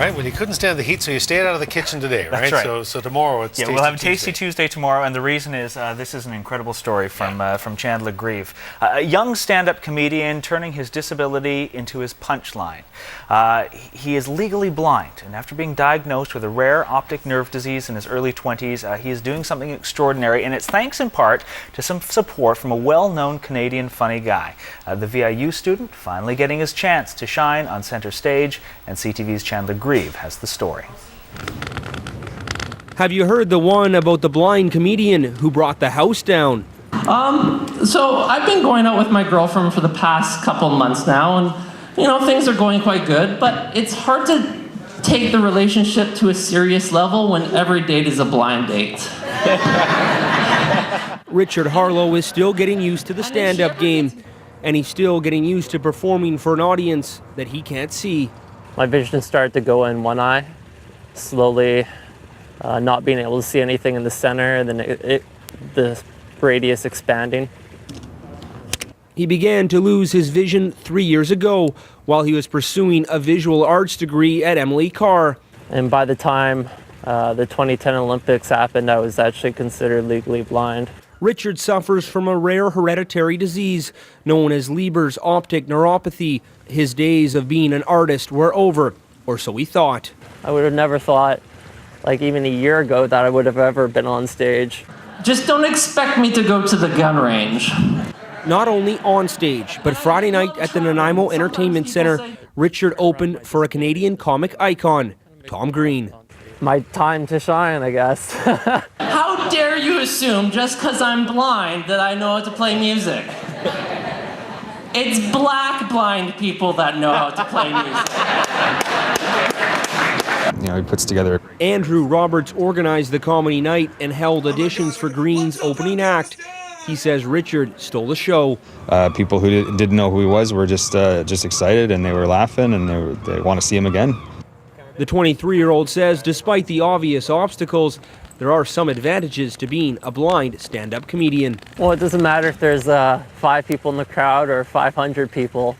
Right, well, you couldn't stand the heat, so you stayed out of the kitchen today, right? That's right. So tomorrow it's We'll have a Tasty Tuesday tomorrow, and the reason is this is an incredible story from Chandler Grieve. A young stand-up comedian turning his disability into his punchline. He is legally blind, and after being diagnosed with a rare optic nerve disease in his early 20s, he is doing something extraordinary, and it's thanks in part to some support from a well-known Canadian funny guy. The VIU student finally getting his chance to shine on center stage, and CTV's Chandler Grieve has the story. Have you heard the one about the blind comedian who brought the house down? So I've been going out with my girlfriend for the past couple months now, and things are going quite good, but it's hard to take the relationship to a serious level when every date is a blind date. Richard Harlow is still getting used to the stand-up game, and he's still getting used to performing for an audience that he can't see. My vision started to go in one eye, slowly not being able to see anything in the center, and then the radius expanding. He began to lose his vision 3 years ago while he was pursuing a visual arts degree at Emily Carr. And by the time the 2010 Olympics happened, I was actually considered legally blind. Richard suffers from a rare hereditary disease known as Leber's optic neuropathy. His days of being an artist were over, or so he thought. I would have never thought, like even a year ago, that I would have ever been on stage. Just don't expect me to go to the gun range. Not only on stage, but Friday night at the Nanaimo Entertainment Centre, Richard opened for a Canadian comic icon, Tom Green. My time to shine, I guess. How dare you assume just because I'm blind that I know how to play music? It's black blind people that know how to play music. He puts together. Andrew Roberts organized the comedy night and held auditions for Green's opening act. He says Richard stole the show. People who didn't know who he was were just excited, and they were laughing, and they want to see him again. The 23-year-old says despite the obvious obstacles, there are some advantages to being a blind stand-up comedian. Well, it doesn't matter if there's 5 people in the crowd or 500 people.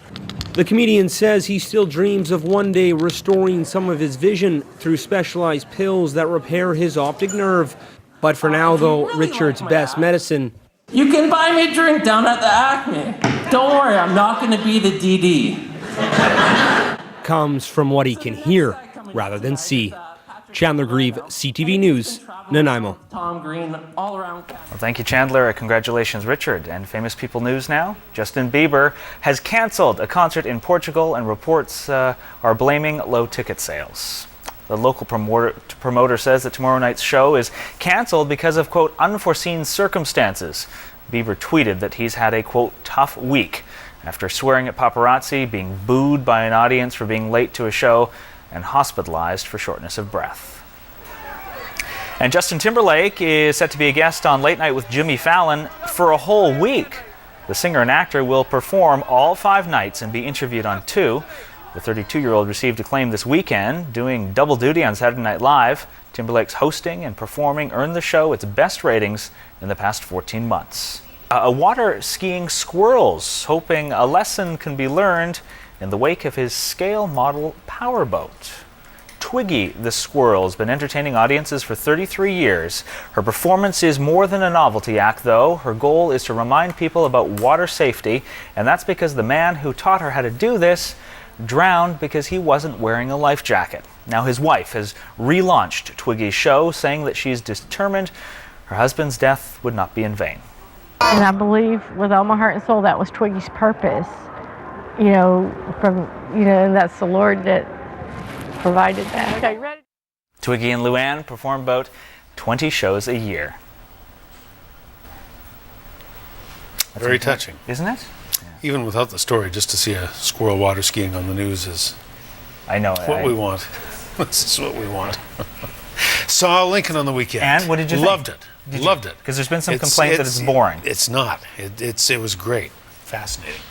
The comedian says he still dreams of one day restoring some of his vision through specialized pills that repair his optic nerve. But for now, though, Richard's best medicine. You can buy me a drink down at the Acme. Don't worry, I'm not going to be the DD. Comes from what he can hear rather than see. Chandler Grieve, CTV News, Nanaimo. Tom Green, all around. Well, thank you, Chandler. Congratulations, Richard. And Famous People News now. Justin Bieber has cancelled a concert in Portugal, and reports are blaming low ticket sales. The local promoter says that tomorrow night's show is cancelled because of, quote, unforeseen circumstances. Bieber tweeted that he's had a, quote, tough week after swearing at paparazzi, being booed by an audience for being late to a show, and hospitalized for shortness of breath. And Justin Timberlake is set to be a guest on Late Night with Jimmy Fallon for a whole week. The singer and actor will perform all 5 nights and be interviewed on 2. The 32-year-old received acclaim this weekend, doing double duty on Saturday Night Live. Timberlake's hosting and performing earned the show its best ratings in the past 14 months. A water skiing squirrel's hoping a lesson can be learned in the wake of his scale model powerboat. Twiggy the squirrel has been entertaining audiences for 33 years. Her performance is more than a novelty act, though. Her goal is to remind people about water safety, and that's because the man who taught her how to do this drowned because he wasn't wearing a life jacket. Now his wife has relaunched Twiggy's show, saying that she's determined her husband's death would not be in vain. And I believe with all my heart and soul that was Twiggy's purpose. And that's the Lord that provided that. Okay, ready? Twiggy and Luann perform about 20 shows a year. That's very touching, isn't it? Yeah. Even without the story, just to see a squirrel water skiing on the news is what we want. This is what we want. Saw Lincoln on the weekend. And what did you think? Loved it. Because there's been some complaint that it's boring. It's not. It was great. Fascinating.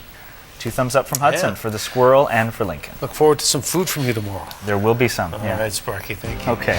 2 thumbs up from Hudson for the squirrel and for Lincoln. Look forward to some food from you tomorrow. There will be some. All right, Sparky. Thank you. Okay.